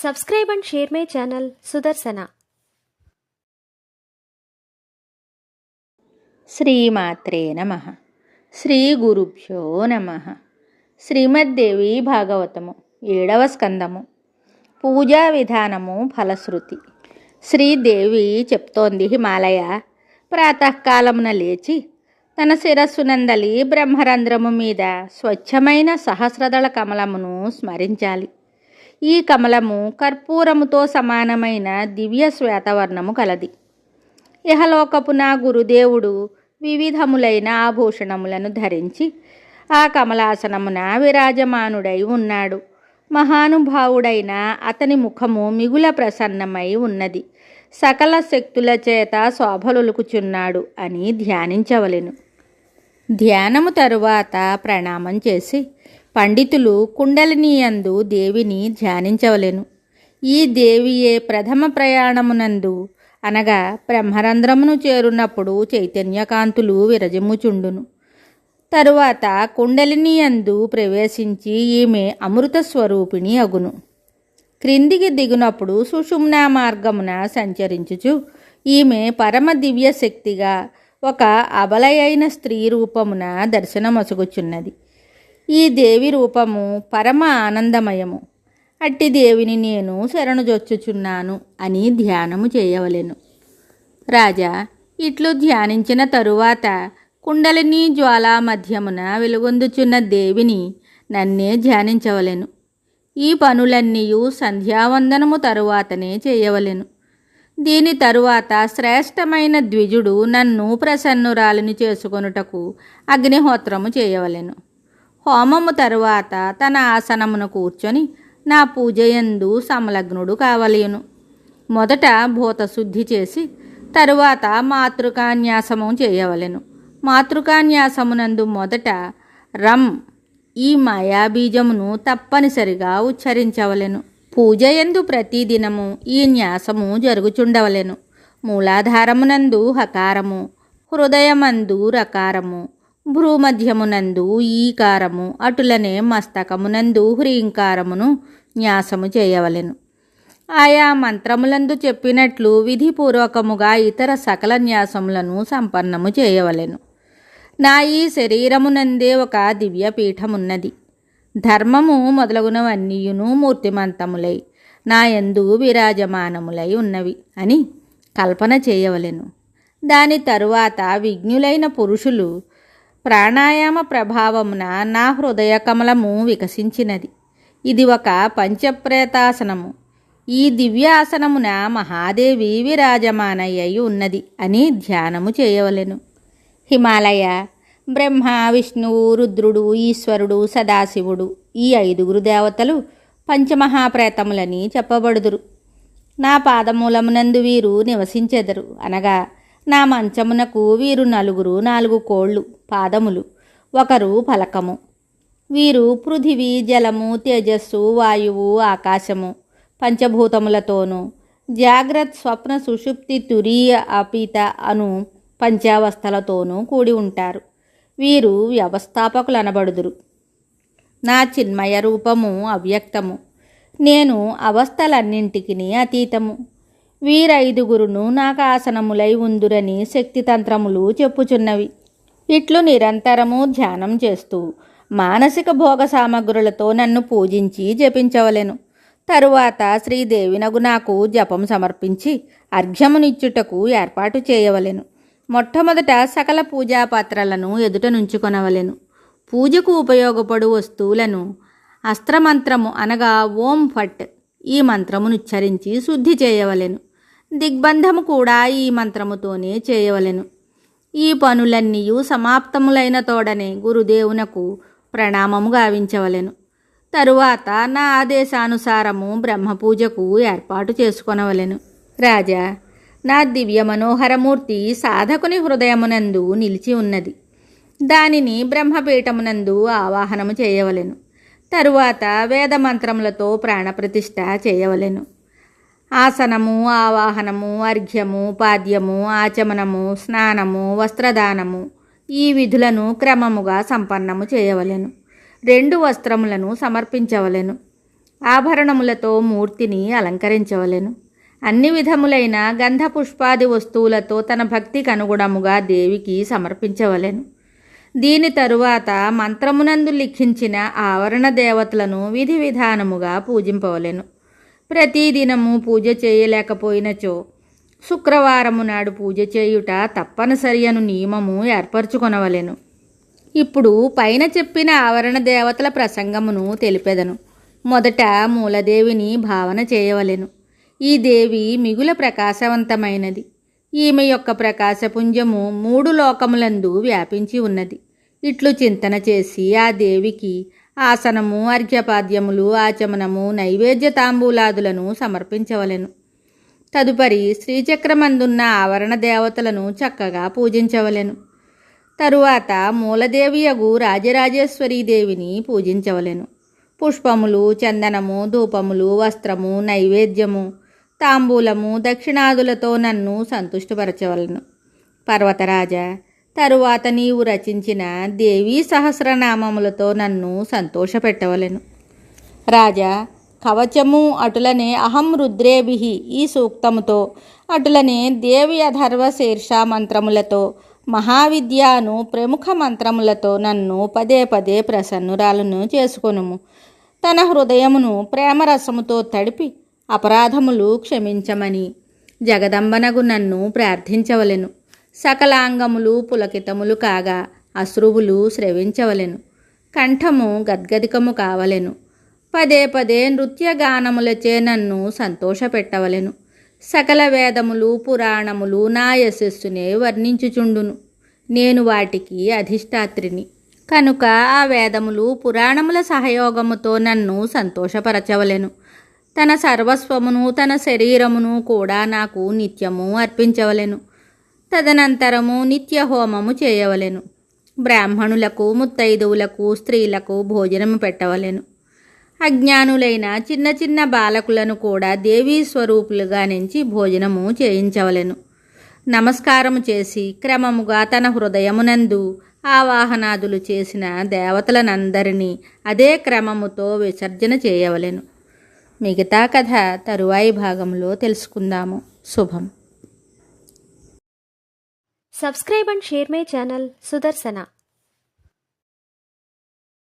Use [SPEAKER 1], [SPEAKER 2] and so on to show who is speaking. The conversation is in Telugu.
[SPEAKER 1] Subscribe and share my channel Sudarsana.
[SPEAKER 2] శ్రీమాత్రే నమః. శ్రీ గురుభ్యో నమః. శ్రీమద్దేవి భాగవతము 7వ స్కందము. పూజా విధానము ఫలశ్రుతి. శ్రీదేవి చెప్తోంది, హిమాలయ ప్రాతకాలమున లేచి తన శిరస్సునందలి బ్రహ్మరంధ్రము మీద స్వచ్ఛమైన సహస్రదళ కమలమును స్మరించాలి. ఈ కమలము కర్పూరముతో సమానమైన దివ్య శ్వేతవర్ణము కలది. ఇహలోకపు నా గురుదేవుడు వివిధములైన ఆభూషణములను ధరించి ఆ కమలాసనమున విరాజమానుడై ఉన్నాడు. మహానుభావుడైన అతని ముఖము మిగుల ప్రసన్నమై ఉన్నది. సకల శక్తుల చేత శోభలొలుకుచున్నాడు అని ధ్యానించవలెను. ధ్యానము తరువాత ప్రణామం చేసి పండితులు కుండలినియందు దేవిని ధ్యానించవలెను. ఈ దేవియే ప్రథమ ప్రయాణమునందు అనగా బ్రహ్మరంధ్రమును చేరున్నప్పుడు చైతన్యకాంతులు విరజిమ్ముచుండును. తరువాత కుండలినియందు ప్రవేశించి ఈమె అమృత స్వరూపిణి అగును. క్రిందికి దిగునప్పుడు సుషుమ్నా మార్గమున సంచరించుచు ఈమె పరమ దివ్య శక్తిగా ఒక అబలయైన స్త్రీ రూపమున దర్శనమొసగుచున్నది. ఈ దేవి రూపము పరమ ఆనందమయము. అట్టి దేవిని నేను శరణుజొచ్చుచున్నాను అని ధ్యానము చేయవలెను. రాజా, ఇట్లు ధ్యానించిన తరువాత కుండలిని జ్వాలా మధ్యమున వెలుగొందుచున్న దేవిని నన్నే ధ్యానించవలెను. ఈ పనులన్నీయు సంధ్యావందనము తరువాతనే చేయవలెను. దీని తరువాత శ్రేష్టమైన ద్విజుడు నన్ను ప్రసన్నురాలిని చేసుకొనుటకు అగ్నిహోత్రము చేయవలెను. హోమము తరువాత తన ఆసనమున కూర్చొని నా పూజయందు సంలగ్నుడు కావలెను. మొదట భూతశుద్ధి చేసి తరువాత మాతృకాన్యాసము చేయవలెను. మాతృకాన్యాసమునందు మొదట రమ్ ఈ మాయాబీజమును తప్పనిసరిగా ఉచ్చరించవలెను. పూజయందు ప్రతిదినము ఈ న్యాసము జరుగుచుండవలెను. మూలాధారమునందు హకారము, హృదయమందు రకారము, భ్రూమధ్యమునందు ఈకారము, అటులనే మస్తకమునందు హ్రీంకారమును న్యాసము చేయవలెను. ఆయా మంత్రములందు చెప్పినట్లు విధిపూర్వకముగా ఇతర సకల న్యాసములను సంపన్నము చేయవలెను. నా ఈ శరీరమునందే ఒక దివ్యపీఠమున్నది. ధర్మము మొదలగునవన్నీయును మూర్తిమంతములై నా యందు విరాజమానములై ఉన్నవి అని కల్పన చేయవలెను. దాని తరువాత విజ్ఞులైన పురుషులు ప్రాణాయామ ప్రభావమున నా హృదయ కమలము వికసించినది. ఇది ఒక పంచప్రేతాసనము. ఈ దివ్యాసనమున మహాదేవి విరాజమానయ్యి ఉన్నది అని ధ్యానము చేయవలెను. హిమాలయ బ్రహ్మ, విష్ణువు, రుద్రుడు, ఈశ్వరుడు, సదాశివుడు ఈ 5 దేవతలు పంచమహాప్రేతములని చెప్పబడుదురు. నా పాదమూలమునందు వీరు నివసించెదరు. అనగా నా మంచమునకు వీరు 4 కోళ్ళు పాదములు, 1 ఫలకము. వీరు పృథివీ, జలము, తేజస్సు, వాయువు, ఆకాశము పంచభూతములతోనూ జాగ్రత్త, స్వప్న, సుషుప్తి, తురీయ, అపీత అను పంచావస్థలతోనూ కూడి ఉంటారు. వీరు వ్యవస్థాపకులు అనబడుదురు. నా చిన్మయ రూపము అవ్యక్తము. నేను అవస్థలన్నింటికి అతీతము. వీరైదుగురును నాకు ఆసనములై ఉందురని శక్తితంత్రములు చెప్పుచున్నవి. ఇట్లు నిరంతరము ధ్యానం చేస్తూ మానసిక భోగ సామగ్రులతో నన్ను పూజించి జపించవలెను. తరువాత శ్రీదేవినగు నాకు జపం సమర్పించి అర్ఘ్యమునిచ్చుటకు ఏర్పాటు చేయవలెను. మొట్టమొదట సకల పూజాపాత్రలను ఎదుట నుంచుకొనవలెను. పూజకు ఉపయోగపడు వస్తువులను అస్త్రమంత్రము అనగా ఓం ఫట్ ఈ మంత్రమునుచ్చరించి శుద్ధి చేయవలెను. దిగ్బంధము కూడా ఈ మంత్రముతోనే చేయవలెను. ఈ పనులన్నీయు సమాప్తములైన తోడనే గురుదేవునకు ప్రణామము గావించవలెను. తరువాత నా ఆదేశానుసారము బ్రహ్మపూజకు ఏర్పాటు చేసుకొనవలెను. రాజా, నా దివ్య మనోహరమూర్తి సాధకుని హృదయమునందు నిలిచి ఉన్నది. దానిని బ్రహ్మపీఠమునందు ఆవాహనము చేయవలెను. తరువాత వేదమంత్రములతో ప్రాణప్రతిష్ఠ చేయవలెను. ఆసనము, ఆవాహనము, అర్ఘ్యము, పాద్యము, ఆచమనము, స్నానము, వస్త్రదానము ఈ విధులను క్రమముగా సంపన్నము చేయవలెను. 2 వస్త్రములను సమర్పించవలెను. ఆభరణములతో మూర్తిని అలంకరించవలెను. అన్ని విధములైన గంధ పుష్పాది వస్తువులతో తన భక్తికి అనుగుణముగా దేవికి సమర్పించవలెను. దీని తరువాత మంత్రమునందు లిఖించిన ఆవరణ దేవతలను విధి విధానముగా పూజింపవలెను. ప్రతిదినము పూజ చేయలేకపోయినచో శుక్రవారము నాడు పూజ చేయుట తప్పనిసరి అను నియమము ఏర్పరచుకొనవలెను. ఇప్పుడు పైన చెప్పిన ఆవరణ దేవతల ప్రసంగమును తెలిపెదను. మొదట మూలదేవిని భావన చేయవలెను. ఈ దేవి మిగుల ప్రకాశవంతమైనది. ఈమె యొక్క ప్రకాశపుంజము 3 లోకములందు వ్యాపించి ఉన్నది. ఇట్లు చింతన చేసి ఆ దేవికి ఆసనము, అర్ఘ్యపాద్యములు, ఆచమనము, నైవేద్య తాంబూలాదులను సమర్పించవలెను. తదుపరి శ్రీచక్రమందున్న ఆవరణ దేవతలను చక్కగా పూజించవలెను. తరువాత మూలదేవియగు రాజరాజేశ్వరీదేవిని పూజించవలెను. పుష్పములు, చందనము, ధూపములు, వస్త్రము, నైవేద్యము, తాంబూలము, దక్షిణాదులతో నన్ను సంతుష్టపరచవలను. పర్వతరాజ, తరువాత నీవు రచించిన దేవీ సహస్రనామములతో నన్ను సంతోషపెట్టవలెను. రాజా, కవచము అటులనే అహం రుద్రేభిః ఈ సూక్తముతో, అటులనే దేవి అథర్వ శీర్ష మంత్రములతో, మహావిద్యాను ప్రముఖ మంత్రములతో నన్ను పదే పదే ప్రసన్నురాలను చేసుకొనుము. తన హృదయమును ప్రేమరసముతో తడిపి అపరాధములు క్షమించమని జగదంబనగు నన్ను ప్రార్థించవలెను. సకలాంగములు పులకితములు కాగా అశ్రువులు స్రవించవలెను. కంఠము గద్గదికము కావలెను. పదే పదే నృత్యగానములచే నన్ను సంతోషపెట్టవలెను. సకల వేదములు పురాణములు నా యశస్సునే వర్ణించుచుండును. నేను వాటికి అధిష్టాత్రిని కనుక ఆ వేదములు పురాణముల సహయోగముతో నన్ను సంతోషపరచవలెను. తన సర్వస్వమును తన శరీరమును కూడా నాకు నిత్యము అర్పించవలెను. తదనంతరము నిత్య హోమము చేయవలెను. బ్రాహ్మణులకు, ముత్తైదువులకు, స్త్రీలకు భోజనము పెట్టవలెను. అజ్ఞానులైన చిన్న చిన్న బాలకులను కూడా దేవీ స్వరూపులుగా నుంచి భోజనము చేయించవలెను. నమస్కారము చేసి క్రమముగా తన హృదయమునందు ఆవాహనాదులు చేసిన దేవతలనందరినీ అదే క్రమముతో విసర్జన చేయవలెను. మిగతా కథ తరువాయి భాగంలో తెలుసుకుందాము. శుభం.
[SPEAKER 1] Subscribe and share my channel Sudarsana.